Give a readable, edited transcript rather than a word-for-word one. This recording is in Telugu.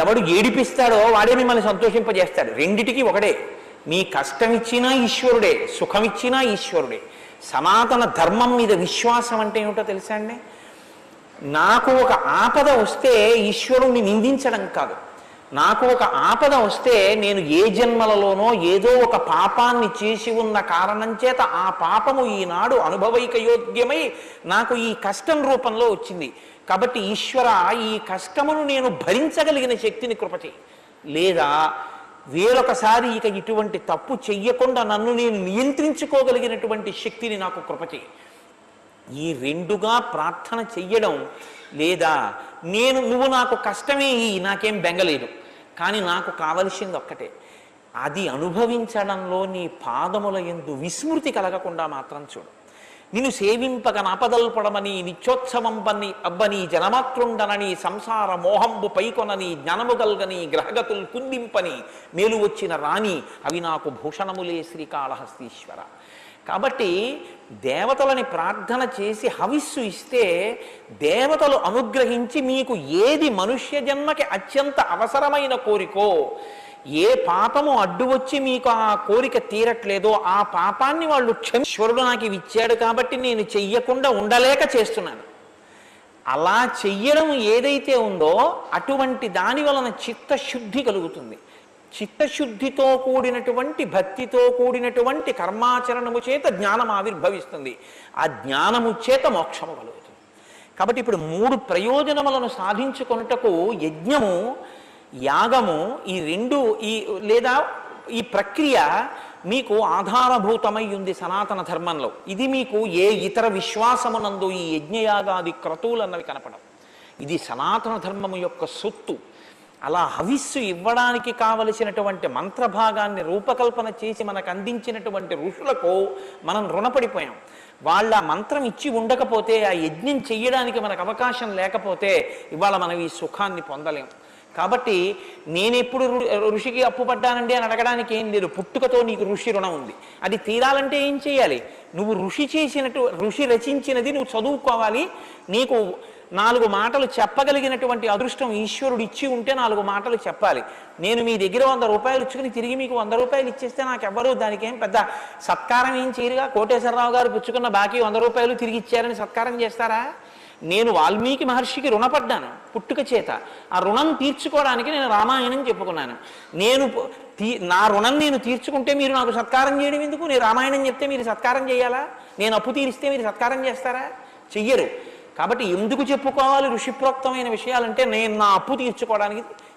ఎవడు ఏడిపిస్తాడో వాడే మిమ్మల్ని సంతోషింపజేస్తాడు. రెండిటికి ఒకడే. మీ కష్టం ఇచ్చినా ఈశ్వరుడే, సుఖమిచ్చినా ఈశ్వరుడే. సనాతన ధర్మం మీద విశ్వాసం అంటే ఏమిటో తెలుసా అండి? నాకు ఒక ఆపద వస్తే ఈశ్వరుణ్ణి నిందించడం కాదు. నాకు ఒక ఆపద వస్తే నేను ఏ జన్మలలోనో ఏదో ఒక పాపాన్ని చేసి ఉన్న కారణం చేత ఆ పాపము ఈనాడు అనుభవైకయోగ్యమై నాకు ఈ కష్టం రూపంలో వచ్చింది. కాబట్టి ఈశ్వర, ఈ కష్టమును నేను భరించగలిగిన శక్తిని కృపచేయి. లేదా వేరొకసారి ఇక ఇటువంటి తప్పు చెయ్యకుండా నన్ను నేను నియంత్రించుకోగలిగినటువంటి శక్తిని నాకు కృపచేయి. ఈ రెండుగా ప్రార్థన చెయ్యడం. లేదా నువ్వు నాకు కష్టమే నాకేం బెంగలేదు, కానీ నాకు కావలసింది ఒక్కటే, అది అనుభవించడంలో నీ పాదముల యందు విస్మృతి కలగకుండా మాత్రం చూడు. నిన్ను సేవింపక నాపదల్పడమని నిత్యోత్సవం అబ్బని జనమాతృండనని సంసార మోహంబు పైకొనని జ్ఞానముగల్గని గ్రహగతులు కుందింపని మేలు వచ్చిన రాణి అవి నాకు భూషణములే శ్రీకాళహస్తీశ్వర. కాబట్టి దేవతలని ప్రార్థన చేసి హవిస్సు ఇస్తే దేవతలు అనుగ్రహించి మీకు ఏది మనుష్య జన్మకి అత్యంత అవసరమైన కోరికో, ఏ పాపము అడ్డు వచ్చి మీకు ఆ కోరిక తీరట్లేదో ఆ పాపాన్ని వాళ్ళు ఈశ్వరుడు నాకు ఇవి ఇచ్చాడు కాబట్టి నేను చెయ్యకుండా ఉండలేక చేస్తున్నాను. అలా చెయ్యడం ఏదైతే ఉందో అటువంటి దాని వలన చిత్తశుద్ధి కలుగుతుంది. చిత్తశుద్ధితో కూడినటువంటి భక్తితో కూడినటువంటి కర్మాచరణము చేత జ్ఞానం ఆవిర్భవిస్తుంది. ఆ జ్ఞానము చేత మోక్షము కలుగుతుంది. కాబట్టి ఇప్పుడు 3 ప్రయోజనములను సాధించుకొనుటకు యజ్ఞము, యాగము, ఈ రెండు లేదా ఈ ప్రక్రియ మీకు ఆధారభూతమై ఉంది సనాతన ధర్మంలో. ఇది మీకు ఏ ఇతర విశ్వాసమునందు ఈ యజ్ఞయాగాది క్రతువులు అన్నవి కనపడవు. ఇది సనాతన ధర్మము యొక్క సొత్తు. అలా హవిస్సు ఇవ్వడానికి కావలసినటువంటి మంత్రభాగాన్ని రూపకల్పన చేసి మనకు అందించినటువంటి ఋషులకు మనం రుణపడిపోయాం. వాళ్ళ మంత్రం ఇచ్చి ఉండకపోతే, ఆ యజ్ఞం చెయ్యడానికి మనకు అవకాశం లేకపోతే ఇవాళ మనం ఈ సుఖాన్ని పొందలేం. కాబట్టి నేనెప్పుడు ఋషికి అప్పు పడ్డానండి అని అడగడానికి ఏం లేదు. పుట్టుకతో నీకు ఋషి రుణం ఉంది. అది తీరాలంటే ఏం చేయాలి? నువ్వు ఋషి రచించినది నువ్వు చదువుకోవాలి. నీకు 4 మాటలు చెప్పగలిగినటువంటి అదృష్టం ఈశ్వరుడు ఇచ్చి ఉంటే 4 మాటలు చెప్పాలి. నేను మీ దగ్గర 100 రూపాయలు ఇచ్చుకుని తిరిగి మీకు 100 రూపాయలు ఇచ్చేస్తే నాకెవ్వరూ దానికి ఏం పెద్ద సత్కారం ఏం చేయరుగా. కోటేశ్వరరావు గారు పుచ్చుకున్న బాకీ 100 రూపాయలు తిరిగి ఇచ్చారని సత్కారం చేస్తారా? నేను వాల్మీకి మహర్షికి రుణపడ్డాను పుట్టుక చేత. ఆ రుణం తీర్చుకోవడానికి నేను రామాయణం చెప్పుకున్నాను. నా రుణం నేను తీర్చుకుంటే మీరు నాకు సత్కారం చేయడం ఎందుకు? నేను రామాయణం చెప్తే మీరు సత్కారం చేయాలా? నేను అప్పు తీరిస్తే మీరు సత్కారం చేస్తారా? చెయ్యరు. కాబట్టి ఎందుకు చెప్పుకోవాలి ఋషిప్రోక్తమైన విషయాలంటే నేను నా అప్పు తీర్చుకోవడానికి